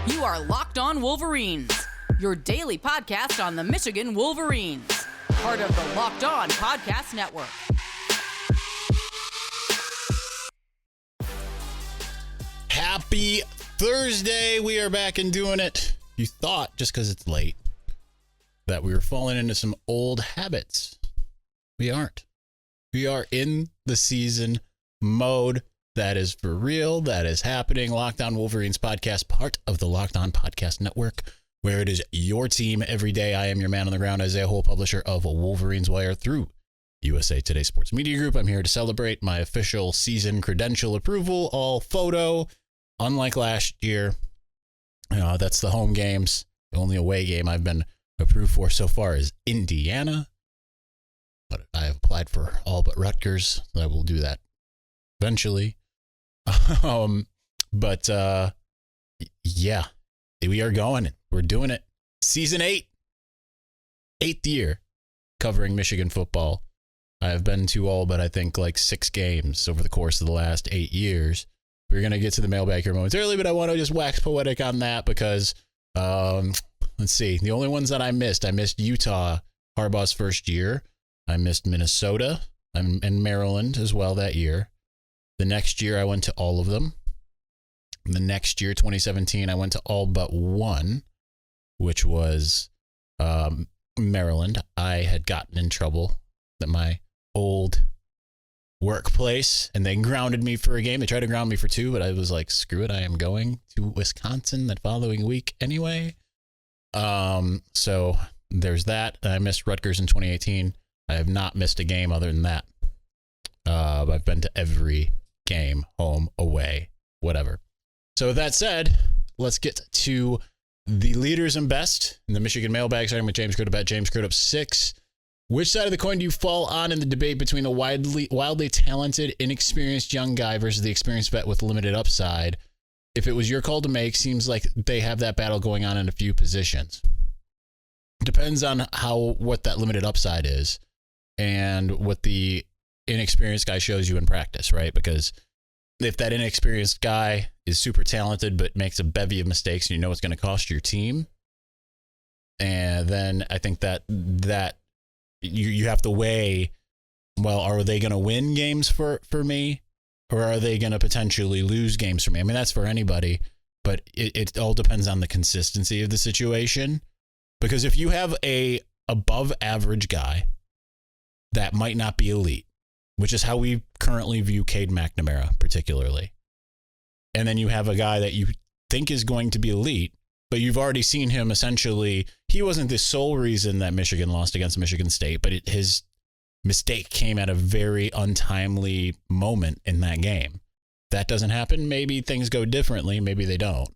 You are Locked On Wolverines, your daily podcast on the Michigan Wolverines, part of the Locked On Podcast Network. Happy Thursday. We are back and doing it. You thought, just because it's late, that we were falling into some old habits. We aren't. We are in the season mode. That is for real. That is happening. Locked On Wolverines podcast, part of the Locked On Podcast Network, where it is your team every day. I am your man on the ground, Isaiah Hole, publisher of Wolverines Wire through USA Today Sports Media Group. I'm here to celebrate my official season credential approval, all photo. Unlike last year, that's the home games. The only away game I've been approved for so far is Indiana. But I have applied for all but Rutgers. So I will do that eventually. But yeah, we are going. We're doing it. Season 8. 8th year covering Michigan football. I have been to all but I think like 6 games over the course of the last 8 years. We're going to get to the mailbag here momentarily, but I want to just wax poetic on that because, let's see, the only ones that I missed Utah, Harbaugh's first year. I missed Minnesota and Maryland as well that year. The next year, I went to all of them. The next year, 2017, I went to all but one, which was Maryland. I had gotten in trouble at my old workplace, and they grounded me for a game. They tried to ground me for 2, but I was like, screw it. I am going to Wisconsin that following week anyway. So there's that. I missed Rutgers in 2018. I have not missed a game other than that. I've been to every game, home, away, whatever. So with that said, let's get to the leaders and best in the Michigan Mailbag, starting with James Crudup at James Crudup 6. Which side of the coin do you fall on in the debate between the wildly talented, inexperienced young guy versus the experienced vet with limited upside? If it was your call to make, seems like they have that battle going on in a few positions. Depends on what that limited upside is and what the inexperienced guy shows you in practice, right? Because if that inexperienced guy is super talented but makes a bevy of mistakes and you know it's going to cost your team, and then I think that you have to weigh, well, are they going to win games for me, or are they going to potentially lose games for me? I mean, that's for anybody, but it all depends on the consistency of the situation. Because if you have a above average guy that might not be elite, which is how we currently view Cade McNamara particularly, and then you have a guy that you think is going to be elite, but you've already seen him essentially, he wasn't the sole reason that Michigan lost against Michigan State, but his mistake came at a very untimely moment in that game. That doesn't happen. Maybe things go differently. Maybe they don't.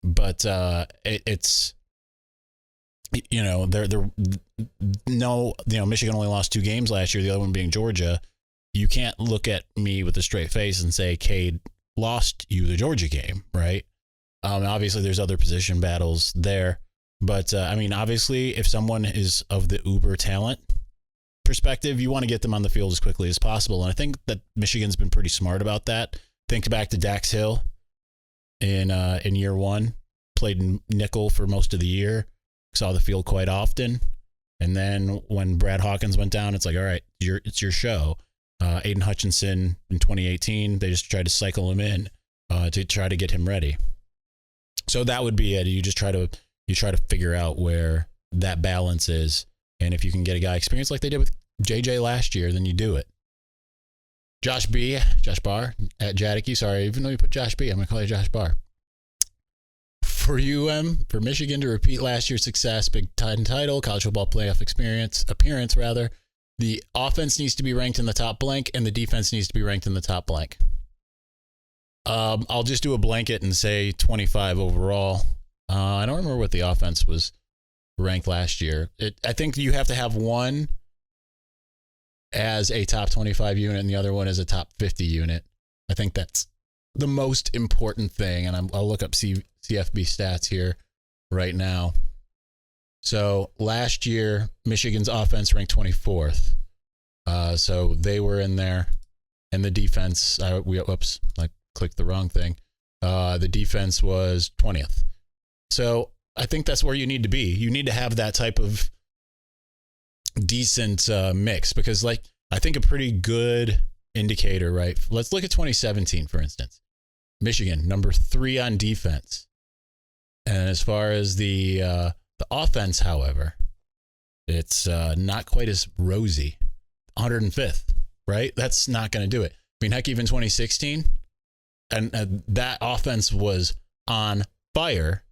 But it's, Michigan only lost 2 games last year, the other one being Georgia. You can't look at me with a straight face and say Cade lost you the Georgia game, right? Obviously, there's other position battles there. But, obviously, if someone is of the uber talent perspective, you want to get them on the field as quickly as possible. And I think that Michigan's been pretty smart about that. Think back to Dax Hill in year 1, played nickel for most of the year, saw the field quite often. And then when Brad Hawkins went down, it's like, all right, it's your show. Aiden Hutchinson in 2018, they just tried to cycle him in to try to get him ready. So that would be it. You try to figure out where that balance is. And if you can get a guy experienced like they did with JJ last year, then you do it. Josh Barr at Jadicke. Sorry, even though you put Josh B, I'm going to call you Josh Barr. For for Michigan to repeat last year's success, Big Ten title, college football playoff appearance, the offense needs to be ranked in the top blank, and the defense needs to be ranked in the top blank. I'll just do a blanket and say 25 overall. I don't remember what the offense was ranked last year. I think you have to have one as a top 25 unit and the other one as a top 50 unit. I think that's the most important thing. And I'll look up CFB stats here right now. So last year, Michigan's offense ranked 24th. So they were in there. And the defense, I clicked the wrong thing. The defense was 20th. So I think that's where you need to be. You need to have that type of decent mix, because like I think a pretty good indicator, right? Let's look at 2017, for instance. Michigan, number 3 on defense. And as far as the offense, however, it's not quite as rosy. 105th, right? That's not going to do it. I mean, heck, even 2016, and that offense was on fire.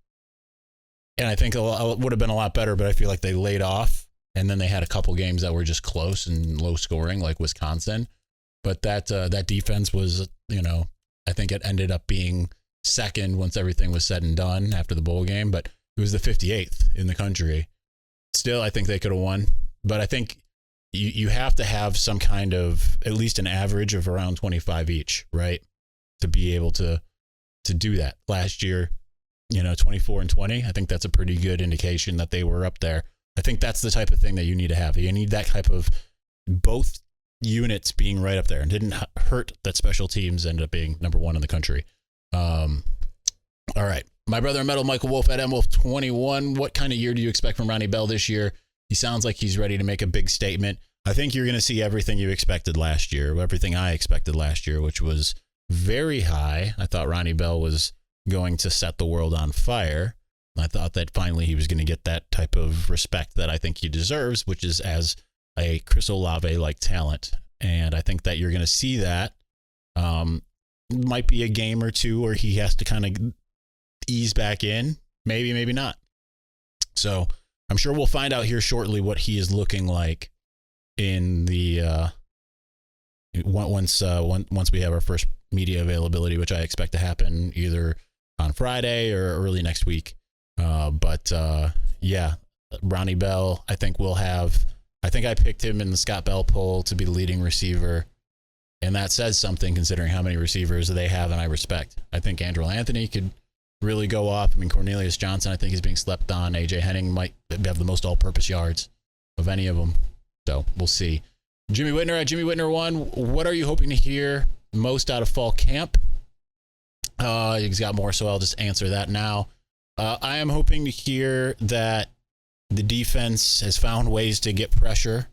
And I think it would have been a lot better, but I feel like they laid off. And then they had a couple games that were just close and low scoring, like Wisconsin. But that defense was, I think it ended up being second once everything was said and done after the bowl game. But it was the 58th in the country. Still, I think they could have won. But I think you have to have some kind of, at least an average of around 25 each, right? To be able to do that. Last year, 24 and 20, I think that's a pretty good indication that they were up there. I think that's the type of thing that you need to have. You need that type of both units being right up there, and didn't hurt that special teams ended up being number 1 in the country. All right. My brother in metal, Michael Wolf at MWolf21. What kind of year do you expect from Ronnie Bell this year? He sounds like he's ready to make a big statement. I think you're going to see everything you expected last year, everything I expected last year, which was very high. I thought Ronnie Bell was going to set the world on fire. I thought that finally he was going to get that type of respect that I think he deserves, which is as a Chris Olave-like talent. And I think that you're going to see that. Might be a game or two where he has to kind of ease back in. Maybe, maybe not. So I'm sure we'll find out here shortly what he is looking like in the once we have our first media availability, which I expect to happen either on Friday or early next week. Yeah, Ronnie Bell, I think I picked him in the Scott Bell poll to be the leading receiver. And that says something considering how many receivers they have, and I respect. I think Andrew Anthony could really go off. I mean, Cornelius Johnson, I think, is being slept on. AJ Henning might have the most all-purpose yards of any of them. So we'll see. Jimmy Whitner at Jimmy Whitner1. What are you hoping to hear most out of fall camp? He's got more, so I'll just answer that now. I am hoping to hear that the defense has found ways to get pressure.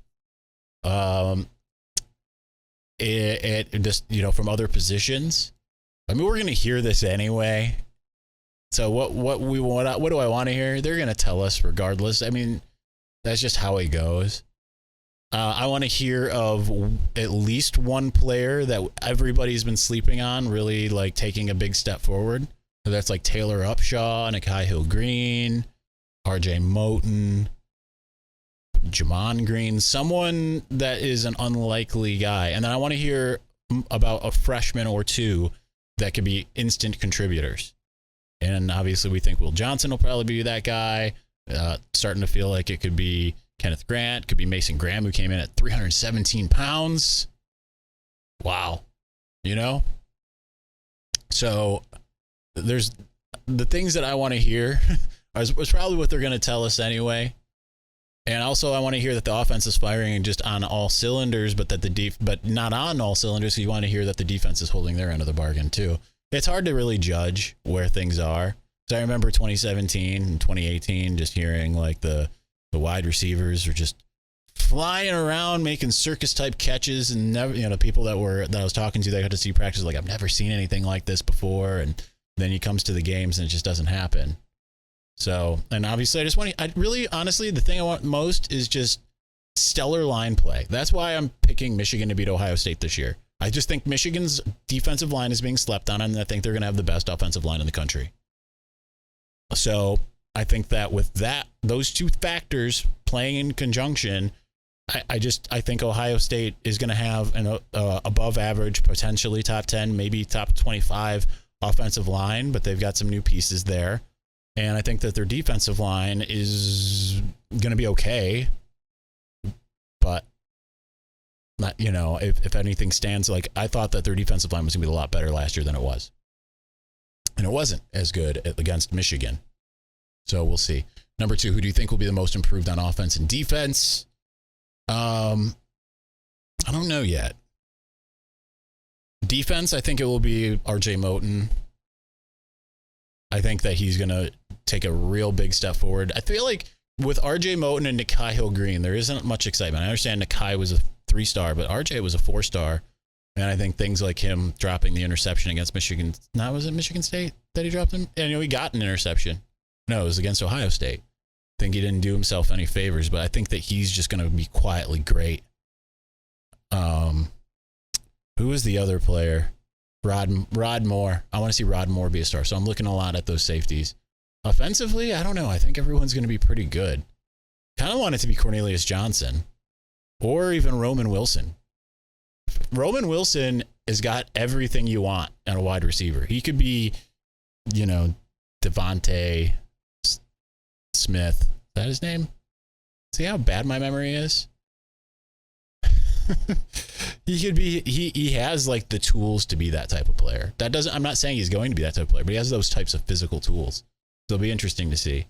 It just, from other positions. I mean, we're going to hear this anyway. So what do I want to hear? They're going to tell us regardless. I mean, that's just how it goes. I want to hear of at least one player that everybody's been sleeping on, really like taking a big step forward. So that's like Taylor Upshaw, Nakai Hill-Green, RJ Moten, Jamon Green, someone that is an unlikely guy. And then I want to hear about a freshman or two that could be instant contributors. And obviously we think Will Johnson will probably be that guy. Starting to feel like it could be Kenneth Grant, could be Mason Graham, who came in at 317 pounds. Wow. So there's the things that I want to hear was probably what they're going to tell us anyway. And also I want to hear that the offense is firing just on all cylinders, but that but not on all cylinders. So you want to hear that the defense is holding their end of the bargain too. It's hard to really judge where things are. So I remember 2017 and 2018, just hearing like the wide receivers are just flying around making circus type catches, and never, people that I was talking to, they got to see practice, like, I've never seen anything like this before. And then he comes to the games and it just doesn't happen. So, and obviously honestly, the thing I want most is just stellar line play. That's why I'm picking Michigan to beat Ohio State this year. I just think Michigan's defensive line is being slept on, and I think they're going to have the best offensive line in the country. So I think that with those two factors playing in conjunction, I think Ohio State is going to have an above average, potentially top 10, maybe top 25 offensive line, but they've got some new pieces there. And I think that their defensive line is going to be okay. But, not, if anything stands, like, I thought that their defensive line was going to be a lot better last year than it was. And it wasn't as good against Michigan. So we'll see. Number 2, who do you think will be the most improved on offense and defense? I don't know yet. Defense, I think it will be RJ Moten. I think that he's going to take a real big step forward. I feel like with RJ Moten and Nikai Hill-Green, there isn't much excitement. I understand Nikai was a 3-star, but RJ was a 4-star. And I think things like him dropping the interception against Michigan. Now, was it Michigan State that he dropped him? And, he got an interception. No, it was against Ohio State. I think he didn't do himself any favors, but I think that he's just going to be quietly great. Who is the other player? Rod Moore. I want to see Rod Moore be a star. So I'm looking a lot at those safeties. Offensively, I don't know. I think everyone's going to be pretty good. Kind of want it to be Cornelius Johnson or even Roman Wilson. Roman Wilson has got everything you want in a wide receiver. He could be, Devontae Smith. Is that his name? See how bad my memory is? He could be, he has like the tools to be that type of player. I'm not saying he's going to be that type of player, but he has those types of physical tools. So it'll be interesting to see.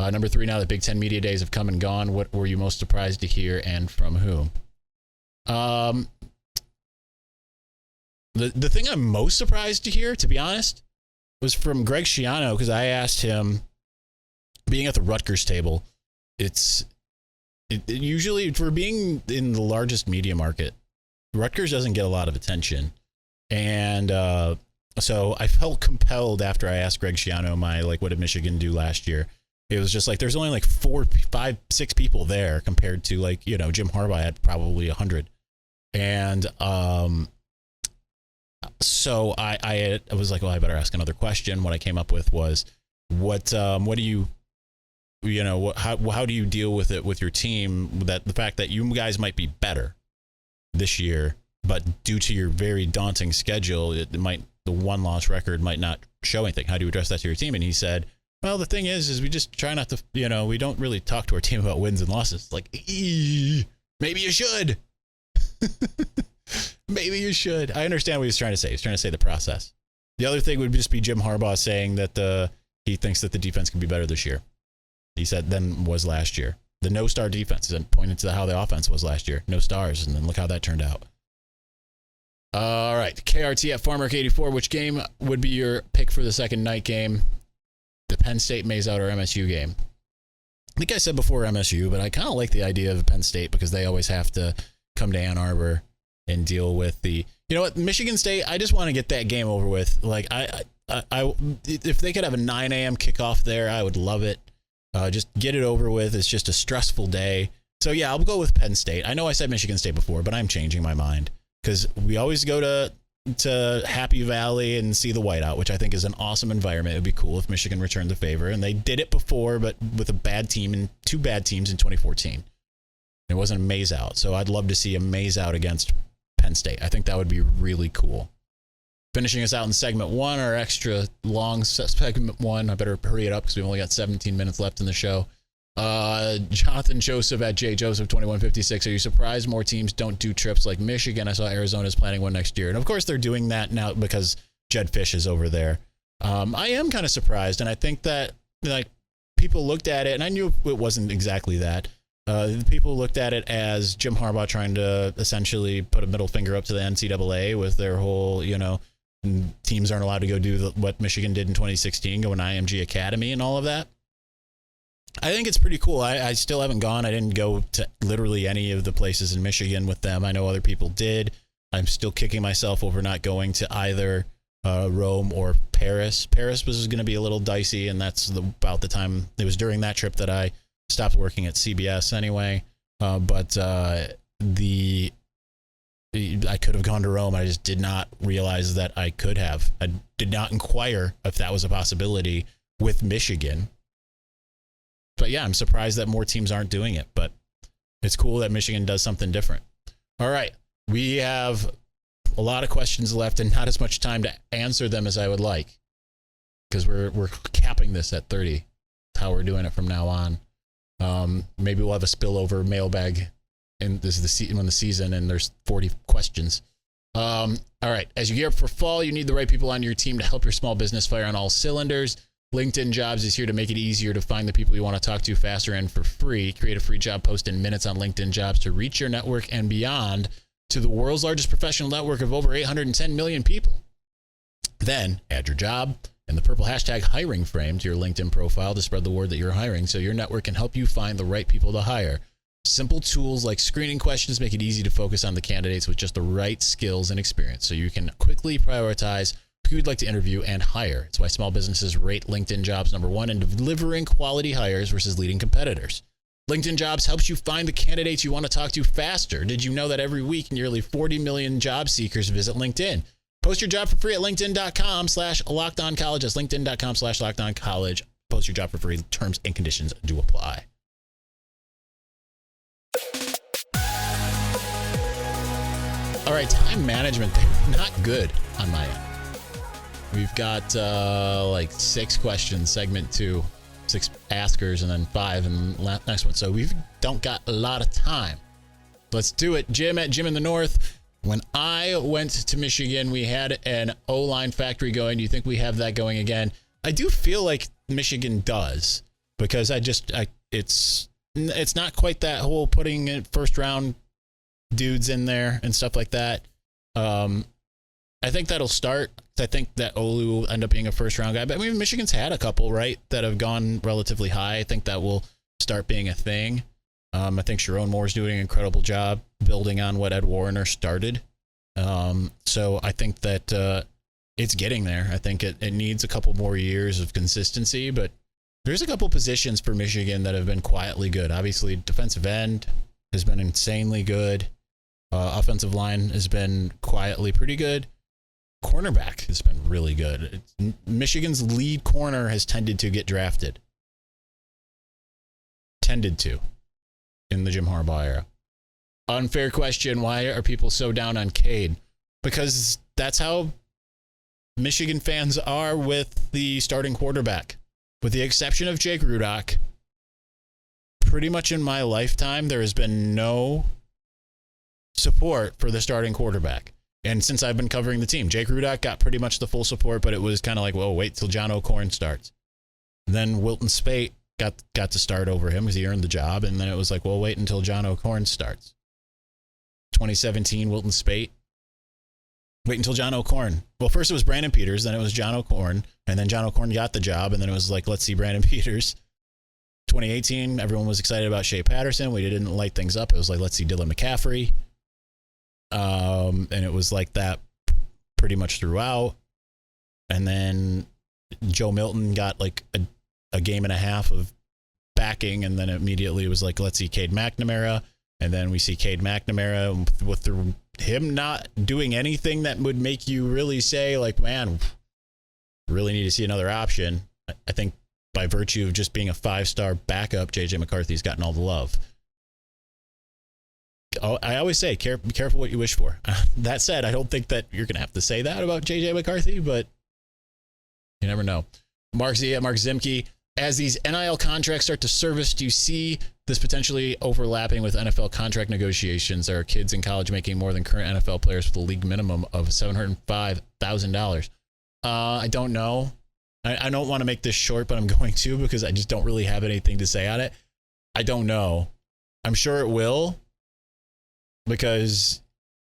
Number 3, now that Big Ten Media Days have come and gone, what were you most surprised to hear and from whom? The thing I'm most surprised to hear, to be honest, was from Greg Schiano, because I asked him, being at the Rutgers table, it usually, for being in the largest media market, Rutgers doesn't get a lot of attention. And so I felt compelled after I asked Greg Schiano what did Michigan do last year? It was just like, there's only like 4, 5, 6 people there compared to Jim Harbaugh had probably 100. And so I was like, well, I better ask another question. What I came up with was, what do you, how do you deal with it with your team, that the fact that you guys might be better this year, but due to your very daunting schedule, the 1-loss record might not show anything. How do you address that to your team? And he said, well, the thing is we just try not to, we don't really talk to our team about wins and losses. Like, maybe you should. Maybe you should. I understand what he's trying to say. He's trying to say the process. The other thing would just be Jim Harbaugh saying that he thinks that the defense can be better this year. He said than was last year. The no-star defense, and pointed to how the offense was last year. No stars, and then look how that turned out. All right, KRT at Farmark84. Which game would be your pick for the second night game? The Penn State Maize Out or MSU game? I think I said before MSU, but I kind of like the idea of Penn State because they always have to come to Ann Arbor and deal with the, Michigan State. I just want to get that game over with. Like I if they could have a 9 a.m. kickoff there, I would love it. Just get it over with. It's just a stressful day. So yeah, I'll go with Penn State. I know I said Michigan State before, but I'm changing my mind because we always go to Happy Valley and see the whiteout, which I think is an awesome environment. It would be cool if Michigan returned the favor, and they did it before, but with a bad team and 2 bad teams in 2014. It wasn't a Maize Out, so I'd love to see a Maize Out against Penn State. I think that would be really cool. Finishing us out in segment 1, our extra long segment 1. I better hurry it up because we've only got 17 minutes left in the show. Jonathan Joseph at JJoseph2156. Are you surprised more teams don't do trips like Michigan? I saw Arizona's planning one next year. And of course they're doing that now because Jed Fish is over there. I am kind of surprised. And I think that people looked at it, and I knew it wasn't exactly that. People looked at it as Jim Harbaugh trying to essentially put a middle finger up to the NCAA with their whole, teams aren't allowed to go do what Michigan did in 2016, go an IMG Academy and all of that. I think it's pretty cool. I still haven't gone. I didn't go to literally any of the places in Michigan with them. I know other people did. I'm still kicking myself over not going to either Rome or Paris. Paris was going to be a little dicey, and that's about the time. It was during that trip that I stopped working at CBS anyway. I could have gone to Rome. I just did not realize that I could have. I did not inquire if that was a possibility with Michigan. But yeah, I'm surprised that more teams aren't doing it. But it's cool that Michigan does something different. All right. We have a lot of questions left and not as much time to answer them as I would like because we're capping this at 30. That's how we're doing it from now on. Maybe we'll have a spillover mailbag. And this is when the season, and there's 40 questions. All right. As you gear up for fall, you need the right people on your team to help your small business fire on all cylinders. LinkedIn Jobs is here to make it easier to find the people you want to talk to faster and for free. Create a free job post in minutes on LinkedIn Jobs to reach your network and beyond to the world's largest professional network of over 810 million people. Then add your job, and the purple hashtag hiring frame to your LinkedIn profile to spread the word that you're hiring so your network can help you find the right people to hire. Simple tools like screening questions make it easy to focus on the candidates with just the right skills and experience so you can quickly prioritize who you'd like to interview and hire. It's why small businesses rate LinkedIn Jobs #1 in delivering quality hires versus leading competitors. LinkedIn Jobs helps you find the candidates you want to talk to faster. Did you know that every week nearly 40 million job seekers visit LinkedIn? Post your job for free at linkedin.com/lockedoncollege. That's linkedin.com/lockedoncollege. Post your job for free. Terms and conditions do apply. All right, time management there. Not good on my end. We've got like 6 questions, segment 2, 6 askers, and then 5 in the next one. So we don't got a lot of time. Let's do it. Jim at Jim in the North. When I went to Michigan, we had an O-line factory going. Do you think we have that going again? I do feel like Michigan does, because it's not quite that whole putting in first round dudes in there and stuff like that. I think that'll start. I think that Olu will end up being a first round guy. But I mean, Michigan's had a couple, right, that have gone relatively high. I think that will start being a thing. I think Sharon Moore's doing an incredible job building on what Ed Warner started. So I think that it's getting there. I think it needs a couple more years of consistency, but there's a couple positions for Michigan that have been quietly good. Obviously, defensive end has been insanely good. Offensive line has been quietly pretty good. Cornerback has been really good. Michigan's lead corner has tended to get drafted. Tended to. In the Jim Harbaugh era. Unfair question. Why are people so down on Cade? Because that's how Michigan fans are with the starting quarterback. With the exception of Jake Rudock, pretty much in my lifetime, there has been no support for the starting quarterback. And since I've been covering the team, Jake Rudock got pretty much the full support, but it was kind of like, well, wait till John O'Korn starts. And then Wilton Spate got to start over him because he earned the job. And then it was like, well, wait until John O'Korn starts. 2017, Wilton Spate. Wait until John O'Korn. Well, first it was Brandon Peters, then it was John O'Korn, and then John O'Korn got the job, and then it was like, let's see Brandon Peters. 2018, everyone was excited about Shea Patterson. We didn't light things up. It was like, let's see Dylan McCaffrey. And it was like that pretty much throughout. And then Joe Milton got like a game and a half of backing, and then immediately it was like, let's see Cade McNamara. And then we see Cade McNamara with him not doing anything that would make you really say, like, man, really need to see another option. I think by virtue of just being a 5-star backup, JJ McCarthy's gotten all the love. I always say, be careful what you wish for. That said, I don't think that you're going to have to say that about JJ McCarthy, but you never know. Mark Z at Mark Zimke. As these NIL contracts start to service, do you see this potentially overlapping with NFL contract negotiations? There are kids in college making more than current NFL players with a league minimum of $705,000. I don't know. I don't want to make this short, but I'm going to because I just don't really have anything to say on it. I don't know. I'm sure it will.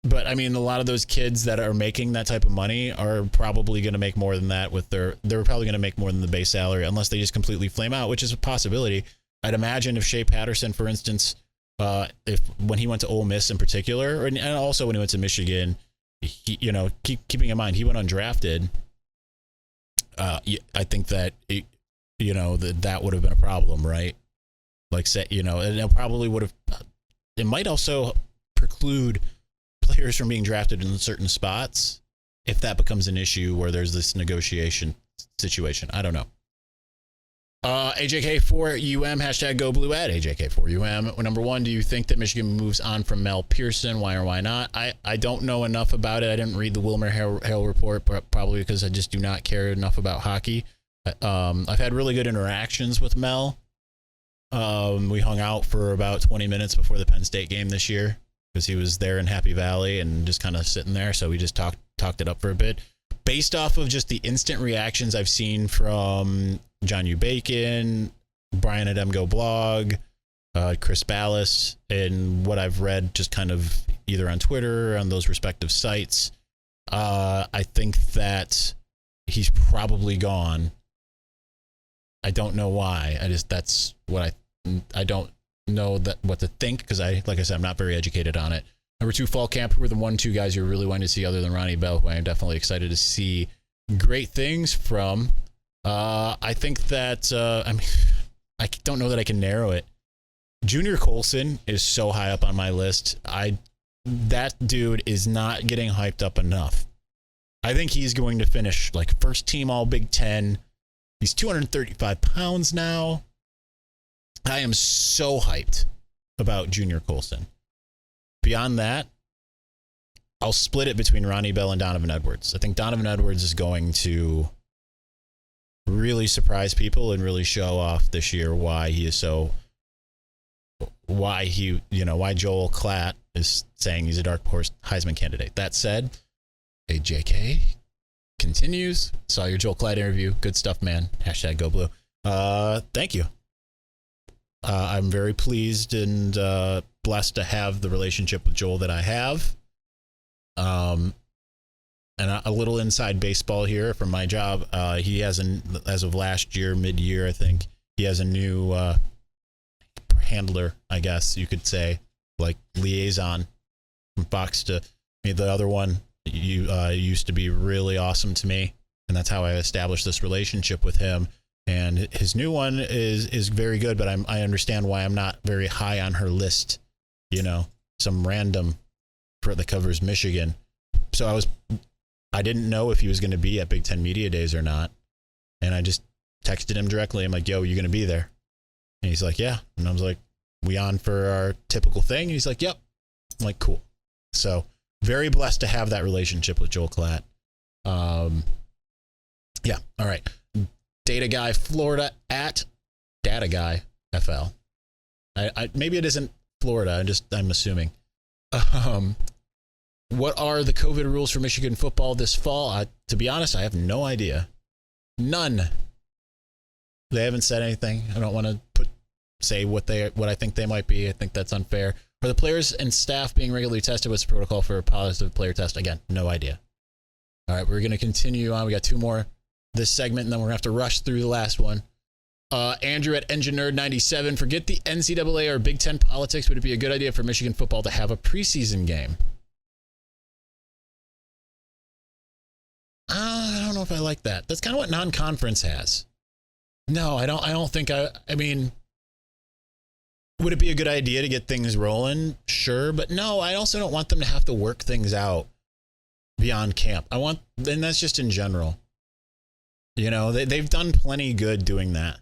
But I mean, a lot of those kids that are making that type of money are probably going to make more than that they're probably going to make more than the base salary unless they just completely flame out, which is a possibility. I'd imagine if Shea Patterson, for instance, when he went to Ole Miss in particular, and also when he went to Michigan, keeping in mind he went undrafted. I think that that would have been a problem, right? Like, and it probably would have. It might also preclude players from being drafted in certain spots if that becomes an issue where there's this negotiation situation. I don't know. AJK4UM, hashtag go blue at AJK4UM. Number one, do you think that Michigan moves on from Mel Pearson? Why or why not? I don't know enough about it. I didn't read the Wilmer Hale report, but probably because I just do not care enough about hockey. I've had really good interactions with Mel. We hung out for about 20 minutes before the Penn State game this year because he was there in Happy Valley and just kind of sitting there. So we just talked it up for a bit. Based off of just the instant reactions I've seen from John U. Bacon, Brian at MGO Blog, Chris Ballas, and what I've read just kind of either on Twitter or on those respective sites, I think that he's probably gone. I don't know why. That's what I don't know what to think because like I said, I'm not very educated on it. Number 2, fall camp. Who were the 1-2 guys you're really wanting to see other than Ronnie Bell, who I am definitely excited to see great things from. I think that, I don't know that I can narrow it. Junior Colson is so high up on my list. That dude is not getting hyped up enough. I think he's going to finish like first team all Big Ten. He's 235 pounds now. I am so hyped about Junior Colson. Beyond that, I'll split it between Ronnie Bell and Donovan Edwards. I think Donovan Edwards is going to really surprise people and really show off this year why Joel Klatt is saying he's a dark horse Heisman candidate. That said, JK continues. Saw your Joel Klatt interview. Good stuff, man. # Go Blue. Thank you. I'm very pleased and blessed to have the relationship with Joel that I have. And a little inside baseball here from my job. He has as of last year, mid-year, I think, he has a new handler, I guess you could say, like liaison from Fox to me. The other one used to be really awesome to me, and that's how I established this relationship with him. And his new one is very good, but I understand why I'm not very high on her list. Some random that covers Michigan. So I didn't know if he was going to be at Big Ten Media Days or not. And I just texted him directly. I'm like, yo, you going to be there? And he's like, yeah. And I was like, we on for our typical thing? And he's like, yep. I'm like, cool. So very blessed to have that relationship with Joel Klatt. Yeah. All right. Data Guy Florida at Data Guy FL. Maybe it isn't Florida. I'm assuming. What are the COVID rules for Michigan football this fall? To be honest, I have no idea. None. They haven't said anything. I don't want to say what I think they might be. I think that's unfair. Are the players and staff being regularly tested? What's the protocol for a positive player test? Again, no idea. All right, we're going to continue on. We got 2 more this segment, and then we're going to have to rush through the last one. Andrew at Engine Nerd 97. Forget the NCAA or Big Ten politics. Would it be a good idea for Michigan football to have a preseason game? I don't know if I like that. That's kind of what non-conference has. No, I don't think I mean, would it be a good idea to get things rolling? Sure. But no, I also don't want them to have to work things out beyond camp. And that's just in general. They've done plenty good doing that.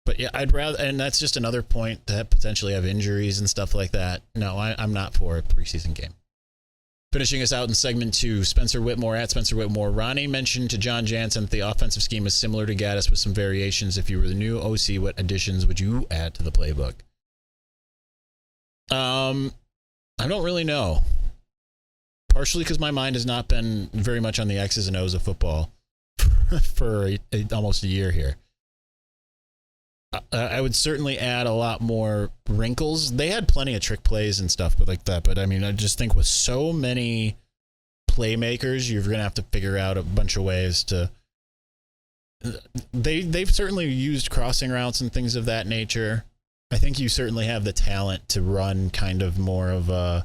But yeah, I'd rather, and that's just another point to potentially have injuries and stuff like that. No, I'm not for a preseason game. Finishing us out in segment 2, Spencer Whitmore at Spencer Whitmore. Ronnie mentioned to John Jansen that the offensive scheme is similar to Gaddis with some variations. If you were the new OC, what additions would you add to the playbook? I don't really know. Partially because my mind has not been very much on the X's and O's of football for almost a year here. I would certainly add a lot more wrinkles. They had plenty of trick plays and stuff like that. But I mean, I just think with so many playmakers, you're going to have to figure out a bunch of ways to. They've certainly used crossing routes and things of that nature. I think you certainly have the talent to run kind of more of a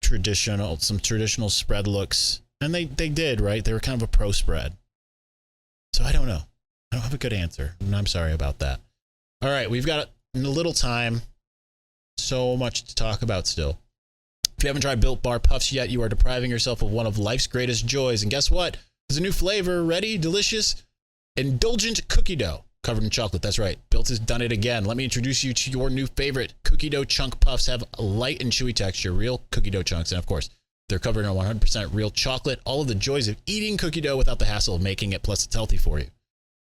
some traditional spread looks. And they did, right? They were kind of a pro spread. So I don't know. I don't have a good answer. And I'm sorry about that. All right, we've got a little time. So much to talk about still. If you haven't tried Built Bar Puffs yet, you are depriving yourself of one of life's greatest joys. And guess what? There's a new flavor, ready, delicious, indulgent cookie dough covered in chocolate. That's right. Built has done it again. Let me introduce you to your new favorite. Cookie dough chunk puffs have a light and chewy texture, real cookie dough chunks. And of course, they're covered in 100% real chocolate. All of the joys of eating cookie dough without the hassle of making it, plus it's healthy for you.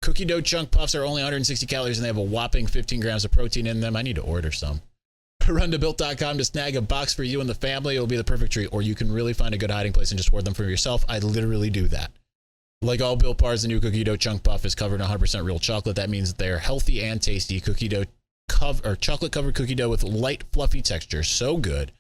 Cookie dough chunk puffs are only 160 calories and they have a whopping 15 grams of protein in them. I need to order some. Run to Built.com to snag a box for you and the family. It'll be the perfect treat. Or you can really find a good hiding place and just hoard them for yourself. I literally do that. Like all Built Bars, the new cookie dough chunk puff is covered in 100% real chocolate. That means they're healthy and tasty. Cookie dough chocolate covered cookie dough with light, fluffy texture. So good.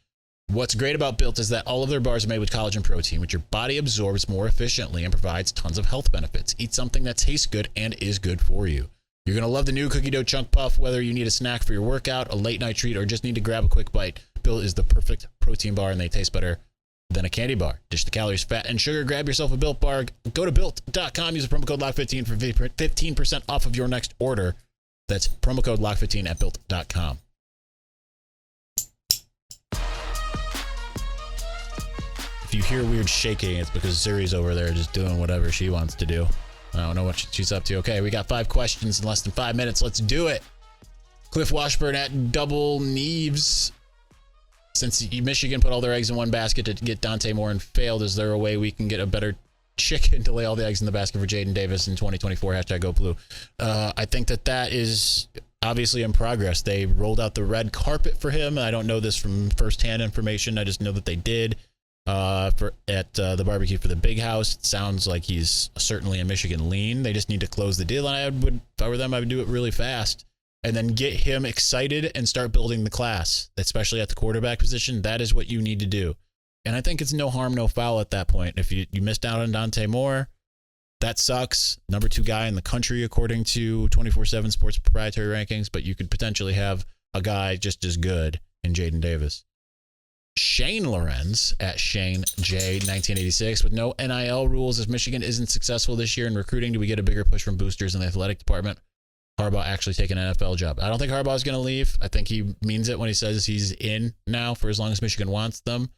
What's great about Built is that all of their bars are made with collagen protein, which your body absorbs more efficiently and provides tons of health benefits. Eat something that tastes good and is good for you. You're going to love the new cookie dough chunk puff, whether you need a snack for your workout, a late night treat, or just need to grab a quick bite. Built is the perfect protein bar, and they taste better than a candy bar. Dish the calories, fat, and sugar. Grab yourself a Built bar. Go to Built.com. Use the promo code LOCK15 for 15% off of your next order. That's promo code LOCK15 at Built.com. If you hear weird shaking, it's because Siri's over there just doing whatever she wants to do. I don't know what she's up to. Okay, we got 5 questions in less than 5 minutes. Let's do it. Cliff Washburn at Double Neves. Since Michigan put all their eggs in one basket to get Dante Moore and failed, is there a way we can get a better chicken to lay all the eggs in the basket for Jaden Davis in 2024? Hashtag go blue. I think that is obviously in progress. They rolled out the red carpet for him. I don't know this from firsthand information. I just know that they did. At the barbecue for the big house. It sounds like he's certainly a Michigan lean. They just need to close the deal, and if I were them, I would do it really fast and then get him excited and start building the class, especially at the quarterback position. That is what you need to do. And I think it's no harm, no foul at that point. If you missed out on Dante Moore, that sucks. Number 2 guy in the country, according to 24/7 Sports proprietary rankings, but you could potentially have a guy just as good in Jaden Davis. Shane Lorenz at Shane J 1986. With no NIL rules, if Michigan isn't successful this year in recruiting, do we get a bigger push from boosters in the athletic department? Harbaugh actually take an NFL job. I don't think Harbaugh's going to leave. I think he means it when he says he's in now for as long as Michigan wants them.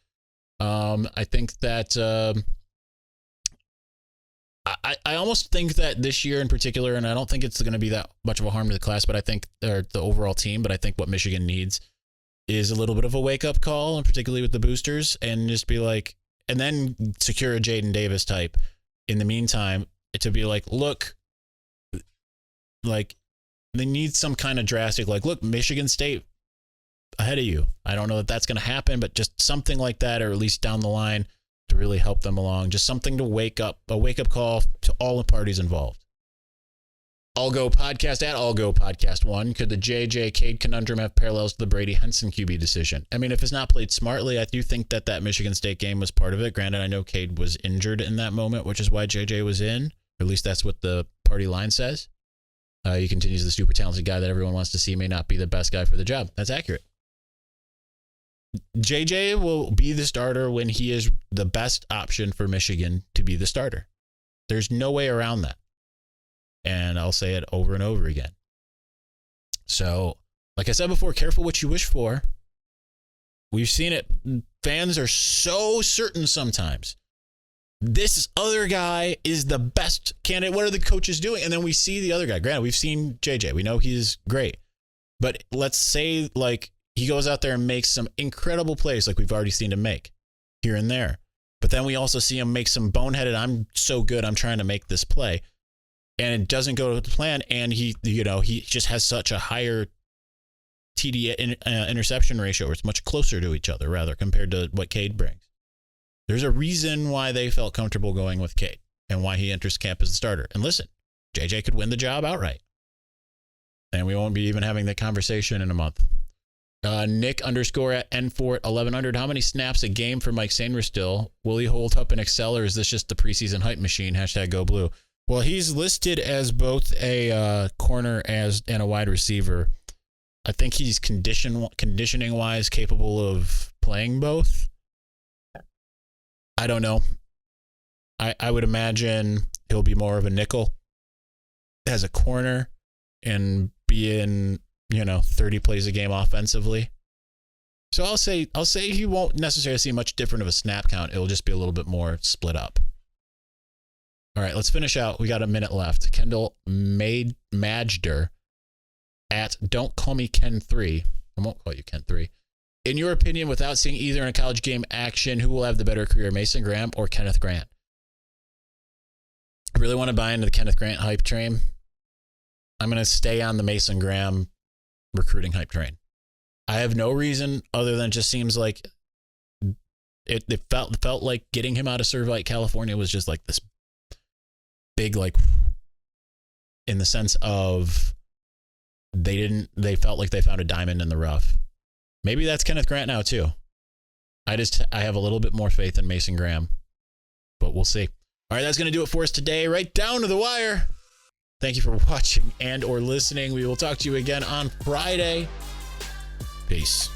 I think that I almost think that this year in particular, and I don't think it's going to be that much of a harm to the class, but I think or the overall team, but I think what Michigan needs is a little bit of a wake-up call, and particularly with the boosters, and just be like, and then secure a Jaden Davis type in the meantime to be like, look, like they need some kind of drastic, like, look, Michigan State ahead of you. I don't know that that's going to happen, but just something like that, or at least down the line to really help them along. Just something to a wake-up call to all the parties involved. All Go Podcast at All Go Podcast 1. Could the JJ Cade conundrum have parallels to the Brady Henson QB decision? I mean, if it's not played smartly, I do think that Michigan State game was part of it. Granted, I know Cade was injured in that moment, which is why JJ was in. Or at least that's what the party line says. He continues the super talented guy that everyone wants to see may not be the best guy for the job. That's accurate. JJ will be the starter when he is the best option for Michigan to be the starter. There's no way around that. And I'll say it over and over again. So, like I said before, careful what you wish for. We've seen it. Fans are so certain sometimes. This other guy is the best candidate. What are the coaches doing? And then we see the other guy. Granted, we've seen JJ. We know he's great. But let's say like he goes out there and makes some incredible plays like we've already seen him make here and there. But then we also see him make some boneheaded, I'm so good, I'm trying to make this play. And it doesn't go to plan, and he just has such a higher TD interception ratio, or it's much closer to each other, rather, compared to what Cade brings. There's a reason why they felt comfortable going with Cade and why he enters camp as the starter. And listen, JJ could win the job outright. And we won't be even having that conversation in a month. Nick _ at N4 at 1100. How many snaps a game for Mike Sainer still? Will he hold up and excel, or is this just the preseason hype machine? Hashtag go blue. Well, he's listed as both a corner and a wide receiver. I think he's conditioning-wise capable of playing both. I don't know. I would imagine he'll be more of a nickel as a corner and be in, 30 plays a game offensively. So I'll say he won't necessarily see much different of a snap count. It'll just be a little bit more split up. All right, let's finish out. We got a minute left. Kendall Majder at Don't Call Me Ken 3. I won't call you Ken 3. In your opinion, without seeing either in a college game action, who will have the better career, Mason Graham or Kenneth Grant? I really want to buy into the Kenneth Grant hype train. I'm going to stay on the Mason Graham recruiting hype train. I have no reason other than it just seems like it felt like getting him out of Servite, California was just like this big, like, in the sense of they felt like they found a diamond in the rough. Maybe that's Kenneth Grant now too. I have a little bit more faith in Mason Graham, but we'll see. All right, that's going to do it for us today, right down to the wire. Thank you for watching and or listening. We will talk to you again on Friday. Peace.